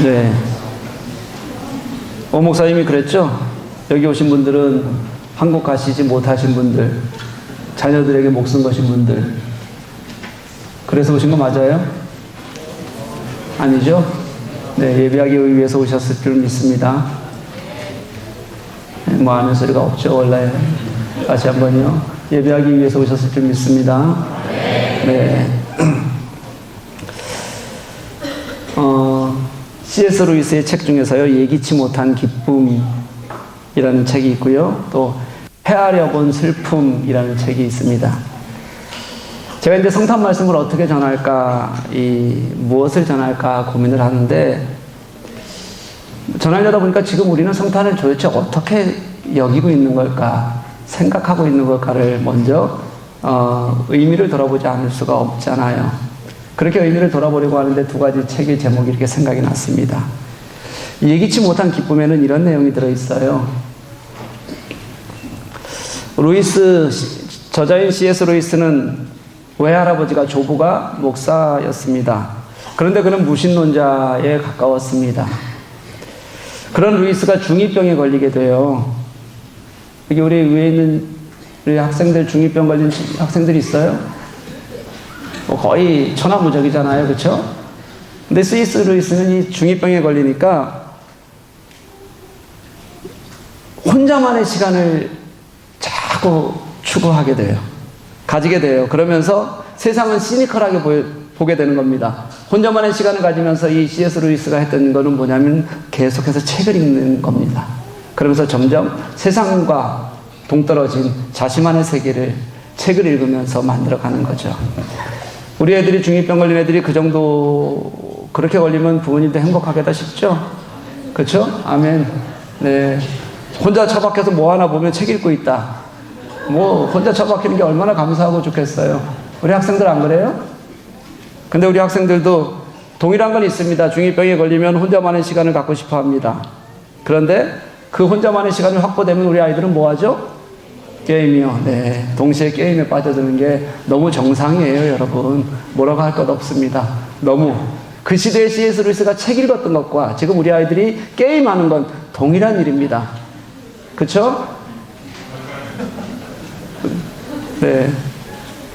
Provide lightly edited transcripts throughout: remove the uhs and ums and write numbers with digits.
네. 목사님이 그랬죠? 여기 오신 분들은 한국 가시지 못하신 분들, 자녀들에게 목숨 거신 분들. 그래서 오신 거 맞아요? 아니죠? 네, 예배하기 위해서 오셨을 줄 믿습니다. 네, 뭐 하는 소리가 없죠, 원래. 다시 한번요. 예배하기 위해서 오셨을 줄 믿습니다. 네. C.S. 루이스의 책 중에서요, 예기치 못한 기쁨이라는 책이 있고요. 또 헤아려 본 슬픔이라는 책이 있습니다. 제가 이제 성탄 말씀을 어떻게 전할까, 무엇을 전할까 고민을 하는데, 전하려다 보니까 지금 우리는 성탄을 도대체 어떻게 여기고 있는 걸까, 생각하고 있는 걸까를 먼저 의미를 돌아보지 않을 수가 없잖아요. 그렇게 의미를 돌아보려고 하는데 두 가지 책의 제목이 이렇게 생각이 났습니다. 예기치 못한 기쁨에는 이런 내용이 들어있어요. 저자인 C.S. 루이스는 외할아버지가 조부가 목사였습니다. 그런데 그는 무신론자에 가까웠습니다. 그런 루이스가 중2병에 걸리게 돼요. 여기 우리 위에 있는 우리 학생들, 중2병 걸린 학생들 있어요? 거의 천하무적이잖아요, 그렇죠? 근데 C.S. 루이스는 이 중2병에 걸리니까 혼자만의 시간을 자꾸 추구하게 돼요. 가지게 돼요. 그러면서 세상은 시니컬하게 보게 되는 겁니다. 혼자만의 시간을 가지면서 이 C.S. 루이스가 했던 거는 뭐냐면 계속해서 책을 읽는 겁니다. 그러면서 점점 세상과 동떨어진 자신만의 세계를 책을 읽으면서 만들어가는 거죠. 우리 애들이 중2병 걸린 애들이 그 정도, 그렇게 걸리면 부모님도 행복하겠다 싶죠? 그렇죠? 아멘. 네. 혼자 처박혀서 뭐 하나 보면 책 읽고 있다. 뭐 혼자 처박히는 게 얼마나 감사하고 좋겠어요. 우리 학생들 안 그래요? 근데 우리 학생들도 동일한 건 있습니다. 중2병에 걸리면 혼자만의 시간을 갖고 싶어 합니다. 그런데 그 혼자만의 시간이 확보되면 우리 아이들은 뭐 하죠? 게임이요. 네. 동시에 게임에 빠져드는 게 너무 정상이에요, 여러분. 뭐라고 할 것 없습니다. 너무. 그 시대에 C.S. 루이스가 책 읽었던 것과 지금 우리 아이들이 게임하는 건 동일한 일입니다. 그쵸? 네.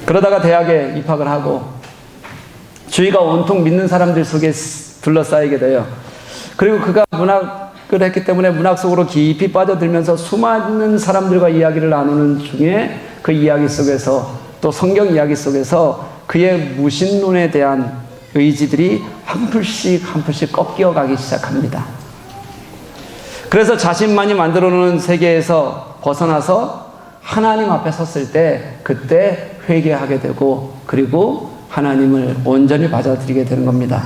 그러다가 대학에 입학을 하고 주위가 온통 믿는 사람들 속에 둘러싸이게 돼요. 그리고 그가 문학을 했기 때문에 문학 속으로 깊이 빠져들면서 수많은 사람들과 이야기를 나누는 중에 그 이야기 속에서 또 성경 이야기 속에서 그의 무신론에 대한 의지들이 한 풀씩 꺾여 가기 시작합니다. 그래서 자신만이 만들어 놓은 세계에서 벗어나서 하나님 앞에 섰을 때 그때 회개하게 되고 그리고 하나님을 온전히 받아들이게 되는 겁니다.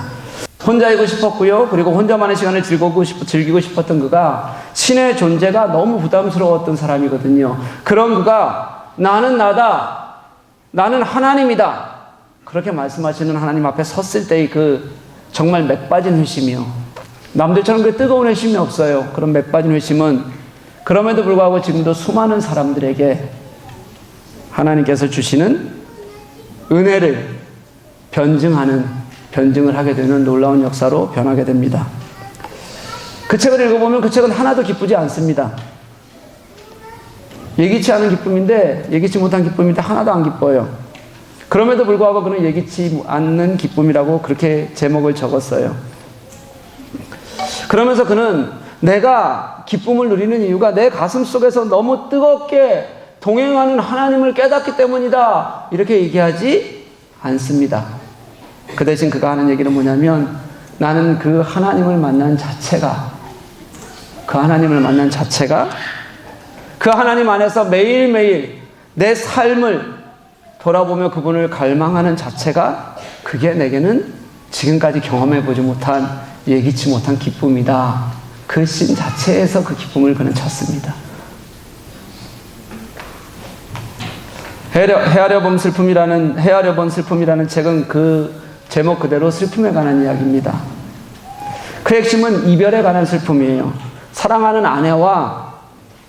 혼자이고 싶었고요. 그리고 혼자만의 시간을 즐기고 싶었던 그가 신의 존재가 너무 부담스러웠던 사람이거든요. 그런 그가 나는 나다. 나는 하나님이다. 그렇게 말씀하시는 하나님 앞에 섰을 때의 그 정말 맥 빠진 회심이요. 남들처럼 그 뜨거운 회심이 없어요. 그런 맥 빠진 회심은 그럼에도 불구하고 지금도 수많은 사람들에게 하나님께서 주시는 은혜를 변증을 하게 되는 놀라운 역사로 변하게 됩니다. 그 책을 읽어보면 그 책은 하나도 기쁘지 않습니다. 예기치 않은 기쁨인데, 예기치 못한 기쁨인데 하나도 안 기뻐요. 그럼에도 불구하고 그는 예기치 않는 기쁨이라고 그렇게 제목을 적었어요. 그러면서 그는 내가 기쁨을 누리는 이유가 내 가슴 속에서 너무 뜨겁게 동행하는 하나님을 깨닫기 때문이다. 이렇게 얘기하지 않습니다. 그 대신 그가 하는 얘기는 뭐냐면 나는 그 하나님을 만난 자체가 그 하나님 안에서 매일매일 내 삶을 돌아보며 그분을 갈망하는 자체가 그게 내게는 지금까지 경험해보지 못한 예기치 못한 기쁨이다. 그 신 자체에서 그 기쁨을 그는 찾습니다. 헤아려 본 슬픔이라는 책은 그 제목 그대로 슬픔에 관한 이야기입니다. 그 핵심은 이별에 관한 슬픔이에요. 사랑하는 아내와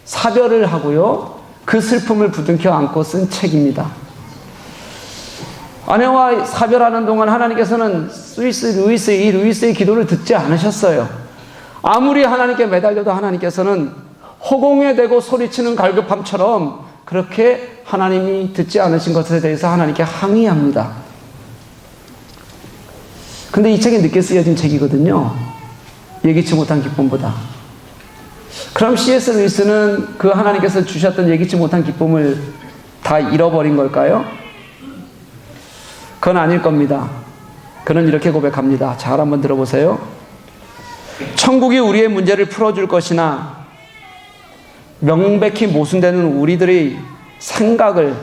사별을 하고요. 그 슬픔을 부둥켜 안고 쓴 책입니다. 아내와 사별하는 동안 하나님께서는 루이스의 기도를 듣지 않으셨어요. 아무리 하나님께 매달려도 하나님께서는 허공에 대고 소리치는 갈급함처럼 그렇게 하나님이 듣지 않으신 것에 대해서 하나님께 항의합니다. 근데 이 책이 늦게 쓰여진 책이거든요. 예기치 못한 기쁨보다. 그럼 C.S. 루이스는 그 하나님께서 주셨던 예기치 못한 기쁨을 다 잃어버린 걸까요? 그건 아닐 겁니다. 그는 이렇게 고백합니다. 잘 한번 들어보세요. 천국이 우리의 문제를 풀어줄 것이나 명백히 모순되는 우리들의 생각을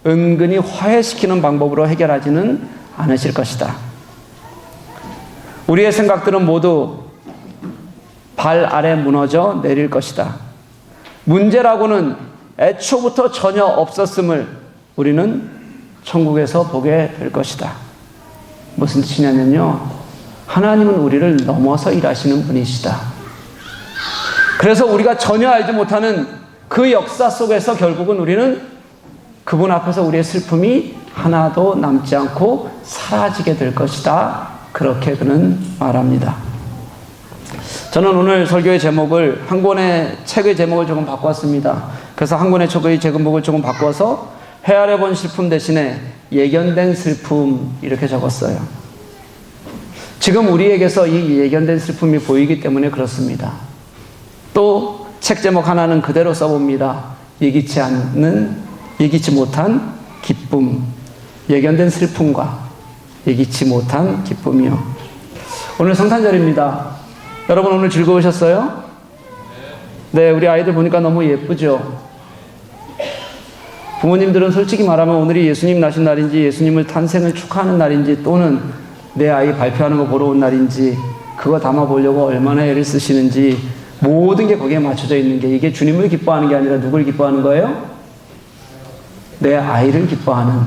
은근히 화해시키는 방법으로 해결하지는 않으실 것이다. 우리의 생각들은 모두 발 아래 무너져 내릴 것이다. 문제라고는 애초부터 전혀 없었음을 우리는 천국에서 보게 될 것이다. 무슨 뜻이냐면요, 하나님은 우리를 넘어서 일하시는 분이시다. 그래서 우리가 전혀 알지 못하는 그 역사 속에서 결국은 우리는 그분 앞에서 우리의 슬픔이 하나도 남지 않고 사라지게 될 것이다. 그렇게 그는 말합니다. 저는 오늘 설교의 제목을, 한 권의 책의 제목을 조금 바꿨습니다. 그래서 한 권의 책의 제목을 조금 바꿔서 헤아려 본 슬픔 대신에 예견된 슬픔 이렇게 적었어요. 지금 우리에게서 이 예견된 슬픔이 보이기 때문에 그렇습니다. 또 책 제목 하나는 그대로 써봅니다. 예기치 못한 기쁨. 예견된 슬픔과 예기치 못한 기쁨이요. 오늘 성탄절입니다. 여러분 오늘 즐거우셨어요? 네, 우리 아이들 보니까 너무 예쁘죠? 부모님들은 솔직히 말하면 오늘이 예수님 나신 날인지 예수님을 탄생을 축하하는 날인지 또는 내 아이 발표하는 거 보러 온 날인지 그거 담아보려고 얼마나 애를 쓰시는지 모든 게 거기에 맞춰져 있는 게, 이게 주님을 기뻐하는 게 아니라 누굴 기뻐하는 거예요? 내 아이를 기뻐하는.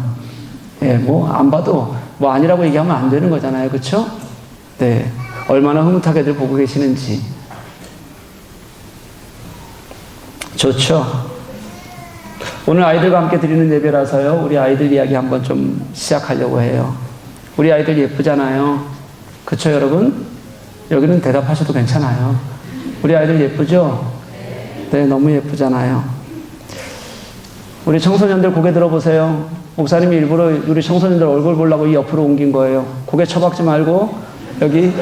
예, 뭐 안 봐도 뭐 아니라고 얘기하면 안 되는 거잖아요. 그렇죠? 네, 얼마나 흐뭇하게들 보고 계시는지. 좋죠? 오늘 아이들과 함께 드리는 예배라서요, 우리 아이들 이야기 한번 좀 시작하려고 해요. 우리 아이들 예쁘잖아요. 그쵸, 여러분? 여기는 대답하셔도 괜찮아요. 우리 아이들 예쁘죠? 네, 너무 예쁘잖아요. 우리 청소년들 고개 들어보세요. 목사님이 일부러 우리 청소년들 얼굴 보려고 이 옆으로 옮긴 거예요. 고개 처박지 말고 여기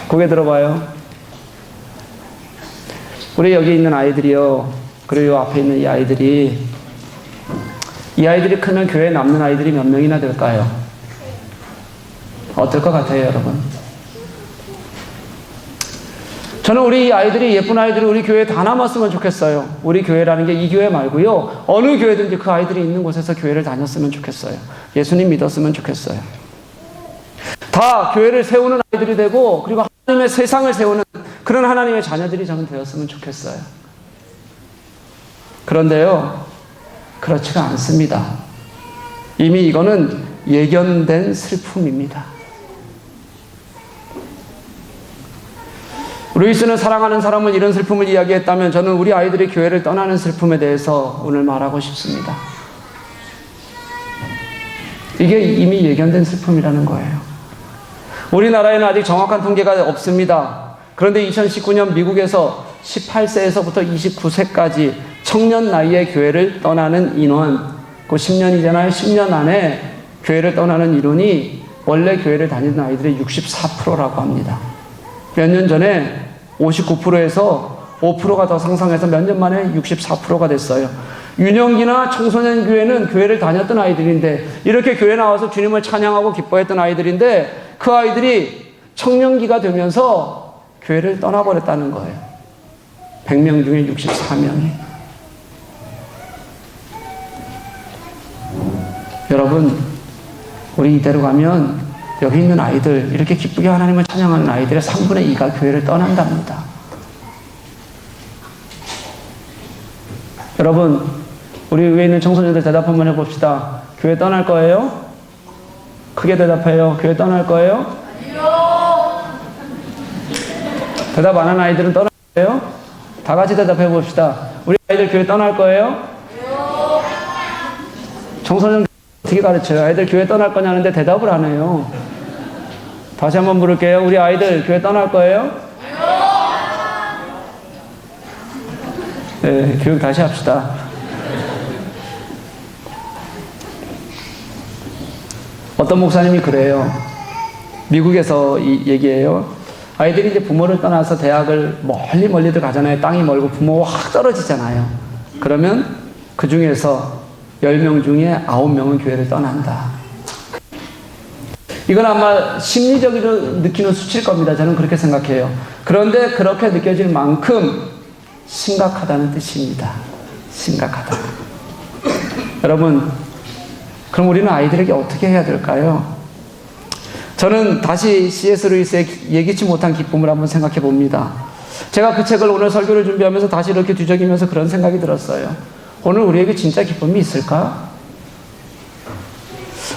고개 들어봐요. 우리 여기 있는 아이들이요, 그리고 이 앞에 있는 이 아이들이 크면 교회에 남는 아이들이 몇 명이나 될까요? 어떨 것 같아요, 여러분? 저는 우리 아이들이, 예쁜 아이들이 우리 교회에 다 남았으면 좋겠어요. 우리 교회라는 게 이 교회 말고요, 어느 교회든지 그 아이들이 있는 곳에서 교회를 다녔으면 좋겠어요. 예수님 믿었으면 좋겠어요. 다 교회를 세우는 아이들이 되고, 그리고 하나님의 세상을 세우는 그런 하나님의 자녀들이 저는 되었으면 좋겠어요. 그런데요, 그렇지가 않습니다. 이미 이거는 예견된 슬픔입니다. 루이스는 사랑하는 사람은 이런 슬픔을 이야기했다면, 저는 우리 아이들이 교회를 떠나는 슬픔에 대해서 오늘 말하고 싶습니다. 이게 이미 예견된 슬픔이라는 거예요. 우리나라에는 아직 정확한 통계가 없습니다. 그런데 2019년 미국에서 18세에서부터 29세까지 청년 나이에 교회를 떠나는 인원, 그 10년이잖아요. 10년 안에 교회를 떠나는 인원이 원래 교회를 다니던 아이들의 64%라고 합니다. 몇 년 전에 59%에서 5%가 더 상승해서 몇 년 만에 64%가 됐어요. 유년기나 청소년 교회는 교회를 다녔던 아이들인데, 이렇게 교회 나와서 주님을 찬양하고 기뻐했던 아이들인데, 그 아이들이 청년기가 되면서 교회를 떠나버렸다는 거예요. 100명 중에 64명이. 여러분, 우리 이대로 가면 여기 있는 아이들, 이렇게 기쁘게 하나님을 찬양하는 아이들의 3분의 2가 교회를 떠난답니다. 여러분, 우리 위에 있는 청소년들 대답 한번 해봅시다. 교회 떠날 거예요? 크게 대답해요. 교회 떠날 거예요? 아니요. 대답 안 하는 아이들은 떠날 거예요? 다 같이 대답해 봅시다. 우리 아이들 교회 떠날 거예요? 아니요. 청소년 어떻게 가르쳐요? 아이들 교회 떠날 거냐는데 대답을 안 해요. 다시 한번 물을게요. 우리 아이들 교회 떠날 거예요? 네, 교육 다시 합시다. 어떤 목사님이 그래요. 미국에서 이 얘기예요. 아이들이 이제 부모를 떠나서 대학을 멀리들 가잖아요. 땅이 멀고 부모가 확 떨어지잖아요. 그러면 그 중에서 10명 중에 9명은 교회를 떠난다. 이건 아마 심리적으로 느끼는 수치일 겁니다. 저는 그렇게 생각해요. 그런데 그렇게 느껴질 만큼 심각하다는 뜻입니다. 심각하다. 여러분, 그럼 우리는 아이들에게 어떻게 해야 될까요? 저는 다시 C.S. 루이스의 예기치 못한 기쁨을 한번 생각해 봅니다. 제가 그 책을 오늘 설교를 준비하면서 다시 이렇게 뒤적이면서 그런 생각이 들었어요. 오늘 우리에게 진짜 기쁨이 있을까?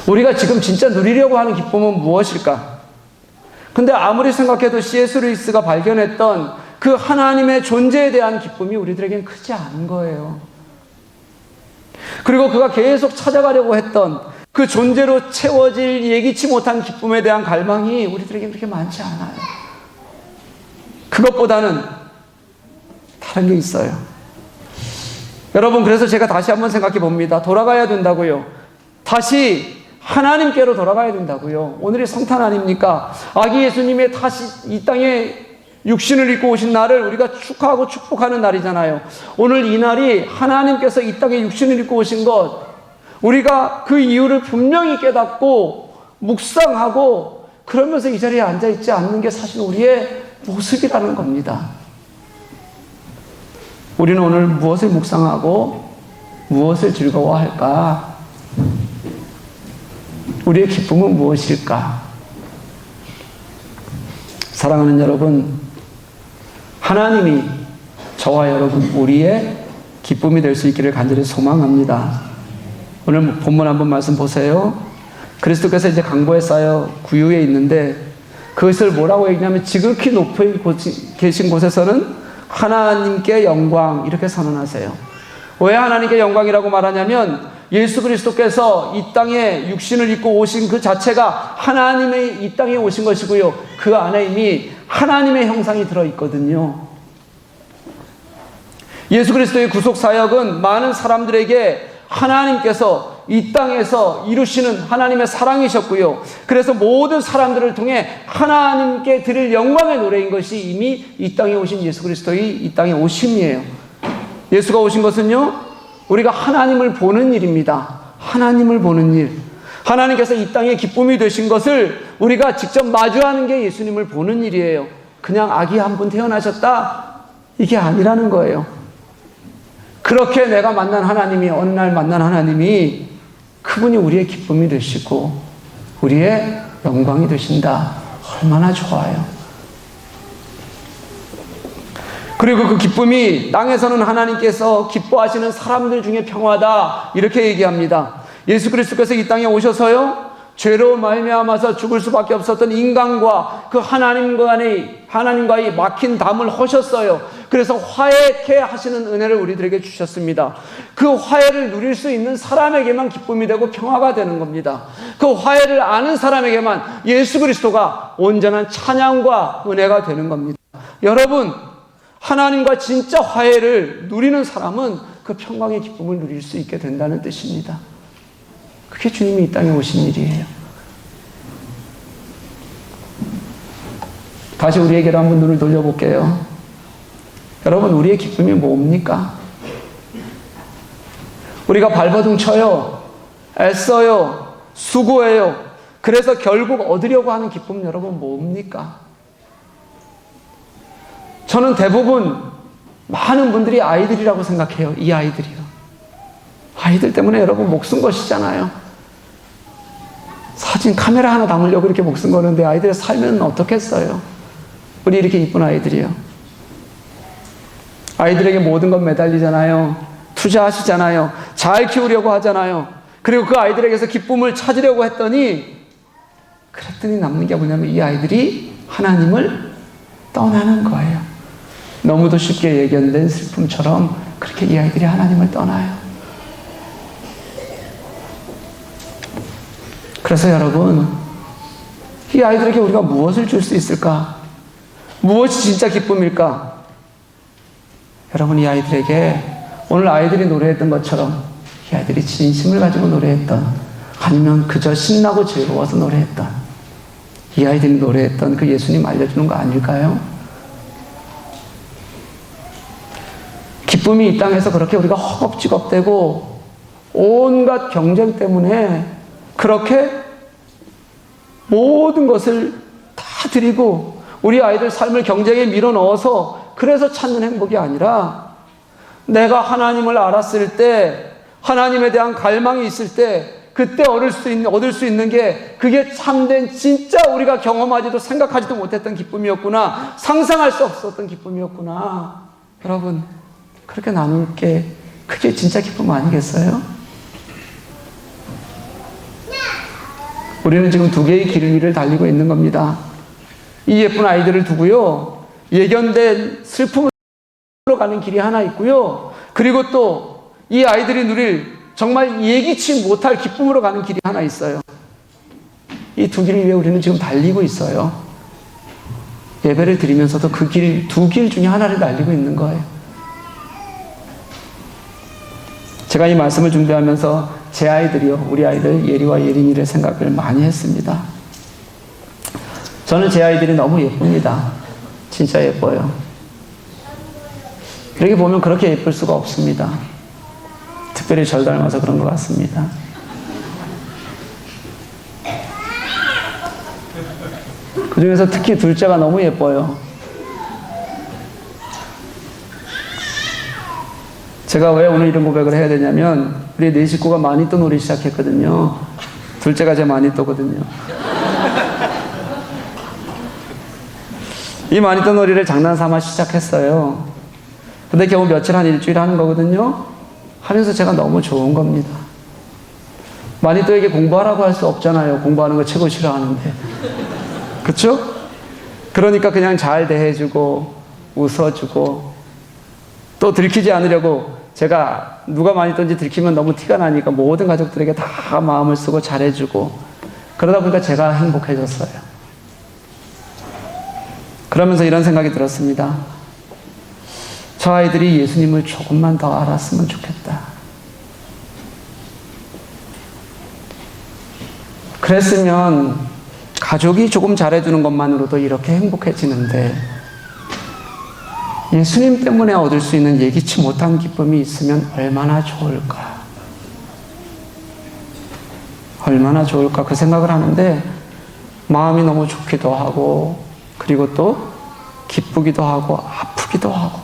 우리가 지금 진짜 누리려고 하는 기쁨은 무엇일까? 근데 아무리 생각해도 C.S. 루이스가 발견했던 그 하나님의 존재에 대한 기쁨이 우리들에겐 크지 않은 거예요. 그리고 그가 계속 찾아가려고 했던 그 존재로 채워질 예기치 못한 기쁨에 대한 갈망이 우리들에겐 그렇게 많지 않아요. 그것보다는 다른 게 있어요. 여러분, 그래서 제가 다시 한번 생각해 봅니다. 돌아가야 된다고요. 다시 하나님께로 돌아가야 된다고요. 오늘이 성탄 아닙니까? 아기 예수님의 다시 이 땅에 육신을 입고 오신 날을 우리가 축하하고 축복하는 날이잖아요. 오늘 이 날이 하나님께서 이 땅에 육신을 입고 오신 것, 우리가 그 이유를 분명히 깨닫고 묵상하고 그러면서 이 자리에 앉아있지 않는 게 사실 우리의 모습이라는 겁니다. 우리는 오늘 무엇을 묵상하고 무엇을 즐거워할까? 우리의 기쁨은 무엇일까? 사랑하는 여러분, 하나님이 저와 여러분 우리의 기쁨이 될 수 있기를 간절히 소망합니다. 오늘 본문 한번 말씀 보세요. 그리스도께서 이제 강보에 쌓여 구유에 있는데 그것을 뭐라고 얘기냐면 지극히 높이 계신 곳에서는 하나님께 영광 이렇게 선언하세요. 왜 하나님께 영광이라고 말하냐면 예수 그리스도께서 이 땅에 육신을 입고 오신 그 자체가 하나님의 이 땅에 오신 것이고요. 그 안에 이미 하나님의 형상이 들어있거든요. 예수 그리스도의 구속 사역은 많은 사람들에게 하나님께서 이 땅에서 이루시는 하나님의 사랑이셨고요. 그래서 모든 사람들을 통해 하나님께 드릴 영광의 노래인 것이 이미 이 땅에 오신 예수 그리스도의 이 땅에 오심이에요. 예수가 오신 것은요, 우리가 하나님을 보는 일입니다. 하나님을 보는 일. 하나님께서 이 땅에 기쁨이 되신 것을 우리가 직접 마주하는 게 예수님을 보는 일이에요. 그냥 아기 한 분 태어나셨다? 이게 아니라는 거예요. 그렇게 내가 만난 하나님이, 어느 날 만난 하나님이 그분이 우리의 기쁨이 되시고 우리의 영광이 되신다. 얼마나 좋아요. 그리고 그 기쁨이 땅에서는 하나님께서 기뻐하시는 사람들 중에 평화다 이렇게 얘기합니다. 예수 그리스도께서 이 땅에 오셔서요, 죄로 말미암아서 죽을 수밖에 없었던 인간과 그 하나님과의 막힌 담을 허셨어요. 그래서 화해케 하시는 은혜를 우리들에게 주셨습니다. 그 화해를 누릴 수 있는 사람에게만 기쁨이 되고 평화가 되는 겁니다. 그 화해를 아는 사람에게만 예수 그리스도가 온전한 찬양과 은혜가 되는 겁니다. 여러분, 하나님과 진짜 화해를 누리는 사람은 그 평강의 기쁨을 누릴 수 있게 된다는 뜻입니다. 그게 주님이 이 땅에 오신 일이에요. 다시 우리에게로 한번 눈을 돌려볼게요. 여러분, 우리의 기쁨이 뭡니까? 우리가 발버둥 쳐요. 애써요. 수고해요. 그래서 결국 얻으려고 하는 기쁨 여러분 뭡니까? 저는 대부분 많은 분들이 아이들이라고 생각해요. 이 아이들이요. 아이들 때문에 여러분 목숨 거시잖아요. 사진 카메라 하나 담으려고 이렇게 목숨 거는데 아이들 살면 어떻겠어요? 우리 이렇게 이쁜 아이들이요. 아이들에게 모든 것 매달리잖아요. 투자하시잖아요. 잘 키우려고 하잖아요. 그리고 그 아이들에게서 기쁨을 찾으려고 그랬더니 남는 게 뭐냐면 이 아이들이 하나님을 떠나는 거예요. 너무도 쉽게 예견된 슬픔처럼 그렇게 이 아이들이 하나님을 떠나요. 그래서 여러분, 이 아이들에게 우리가 무엇을 줄 수 있을까? 무엇이 진짜 기쁨일까? 여러분, 이 아이들에게 오늘 아이들이 노래했던 것처럼 이 아이들이 진심을 가지고 노래했던, 아니면 그저 신나고 즐거워서 노래했던, 이 아이들이 노래했던 그 예수님 알려주는 거 아닐까요? 기쁨이 이 땅에서 그렇게 우리가 허겁지겁되고 온갖 경쟁 때문에 그렇게 모든 것을 다 드리고 우리 아이들 삶을 경쟁에 밀어 넣어서 그래서 찾는 행복이 아니라, 내가 하나님을 알았을 때, 하나님에 대한 갈망이 있을 때 그때 얻을 수 있는 게, 그게 참된 진짜 우리가 경험하지도 생각하지도 못했던 기쁨이었구나, 상상할 수 없었던 기쁨이었구나. 여러분, 그렇게 나눌 게 그게 진짜 기쁨 아니겠어요? 우리는 지금 두 개의 길 위를 달리고 있는 겁니다. 이 예쁜 아이들을 두고요, 예견된 슬픔으로 가는 길이 하나 있고요, 그리고 또 이 아이들이 누릴 정말 예기치 못할 기쁨으로 가는 길이 하나 있어요. 이 두 길 위에 우리는 지금 달리고 있어요. 예배를 드리면서도 그 길, 두 길 중에 하나를 달리고 있는 거예요. 제가 이 말씀을 준비하면서 제 아이들이요, 우리 아이들 예리와 예린이를 생각을 많이 했습니다. 저는 제 아이들이 너무 예쁩니다. 진짜 예뻐요. 이렇게 보면 그렇게 예쁠 수가 없습니다. 특별히 절 닮아서 그런 것 같습니다. 그 중에서 특히 둘째가 너무 예뻐요. 제가 왜 오늘 이런 고백을 해야 되냐면, 우리 네 식구가 마니또 놀이 시작했거든요. 둘째가 제 마니또거든요. 이 마니또 놀이를 장난삼아 시작했어요. 근데 겨우 며칠, 한 일주일 하는 거거든요. 하면서 제가 너무 좋은 겁니다. 마니또에게 공부하라고 할 수 없잖아요. 공부하는 거 최고 싫어하는데. 그쵸? 그러니까 그냥 잘 대해주고 웃어주고, 또 들키지 않으려고, 제가 누가 마니또인지 들키면 너무 티가 나니까 모든 가족들에게 다 마음을 쓰고 잘해주고, 그러다 보니까 제가 행복해졌어요. 그러면서 이런 생각이 들었습니다. 저 아이들이 예수님을 조금만 더 알았으면 좋겠다. 그랬으면 가족이 조금 잘해주는 것만으로도 이렇게 행복해지는데, 예수님 때문에 얻을 수 있는 예기치 못한 기쁨이 있으면 얼마나 좋을까. 얼마나 좋을까, 그 생각을 하는데 마음이 너무 좋기도 하고, 그리고 또 기쁘기도 하고 아프기도 하고,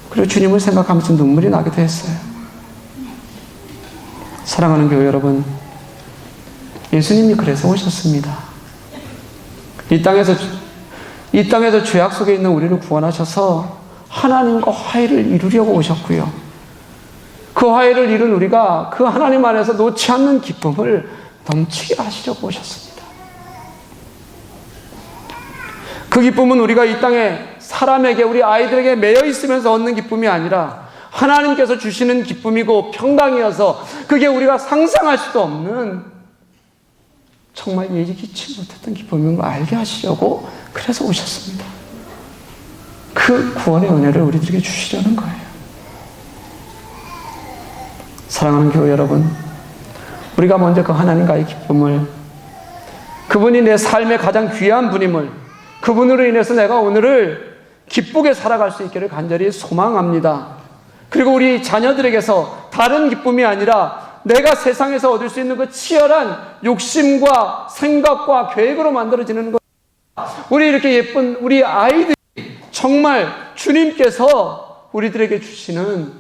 그리고 주님을 생각하면서 눈물이 나기도 했어요. 사랑하는 교회 여러분, 예수님이 그래서 오셨습니다. 이 땅에서 죄악 속에 있는 우리를 구원하셔서 하나님과 화해를 이루려고 오셨고요, 그 화해를 이룬 우리가 그 하나님 안에서 놓지 않는 기쁨을 넘치게 하시려고 오셨습니다. 그 기쁨은 우리가 이 땅에 사람에게, 우리 아이들에게 매여 있으면서 얻는 기쁨이 아니라 하나님께서 주시는 기쁨이고 평강이어서, 그게 우리가 상상할 수도 없는 정말 예기치 못했던 기쁨인 걸 알게 하시려고 그래서 오셨습니다. 그 구원의 은혜를 우리들에게 주시려는 거예요. 사랑하는 교회 여러분, 우리가 먼저 그 하나님과의 기쁨을, 그분이 내 삶의 가장 귀한 분임을, 그분으로 인해서 내가 오늘을 기쁘게 살아갈 수 있기를 간절히 소망합니다. 그리고 우리 자녀들에게서 다른 기쁨이 아니라 내가 세상에서 얻을 수 있는 그 치열한 욕심과 생각과 계획으로 만들어지는 것, 우리 이렇게 예쁜 우리 아이들이 정말 주님께서 우리들에게 주시는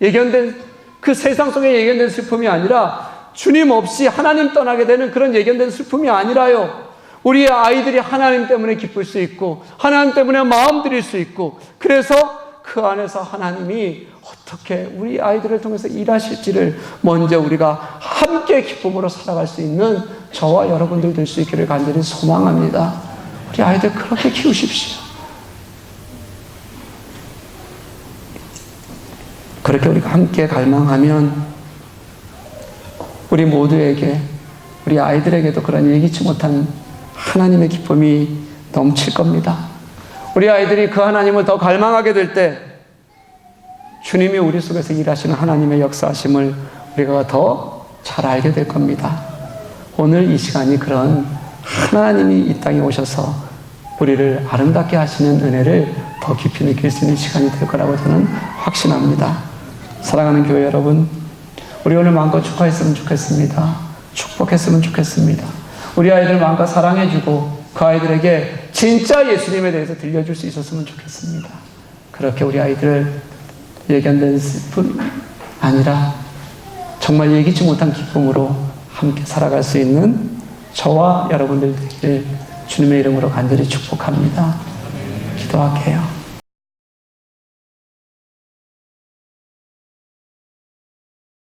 예견된, 그 세상 속에 예견된 슬픔이 아니라, 주님 없이 하나님 떠나게 되는 그런 예견된 슬픔이 아니라요, 우리 아이들이 하나님 때문에 기쁠 수 있고 하나님 때문에 마음 드릴 수 있고, 그래서 그 안에서 하나님이 어떻게 우리 아이들을 통해서 일하실지를 먼저 우리가 함께 기쁨으로 살아갈 수 있는 저와 여러분들 될 수 있기를 간절히 소망합니다. 우리 아이들 그렇게 키우십시오. 그렇게 우리가 함께 갈망하면 우리 모두에게 우리 아이들에게도 그런 예기치 못한 하나님의 기쁨이 넘칠 겁니다. 우리 아이들이 그 하나님을 더 갈망하게 될 때 주님이 우리 속에서 일하시는 하나님의 역사하심을 우리가 더 잘 알게 될 겁니다. 오늘 이 시간이 그런 하나님이 이 땅에 오셔서 우리를 아름답게 하시는 은혜를 더 깊이 느낄 수 있는 시간이 될 거라고 저는 확신합니다. 사랑하는 교회 여러분, 우리 오늘 마음껏 축하했으면 좋겠습니다. 축복했으면 좋겠습니다. 우리 아이들 마음껏 사랑해주고 그 아이들에게 진짜 예수님에 대해서 들려줄 수 있었으면 좋겠습니다. 그렇게 우리 아이들을 예견될 뿐 아니라 정말 예기치 못한 기쁨으로 함께 살아갈 수 있는 저와 여러분들 되기를 주님의 이름으로 간절히 축복합니다. 기도할게요.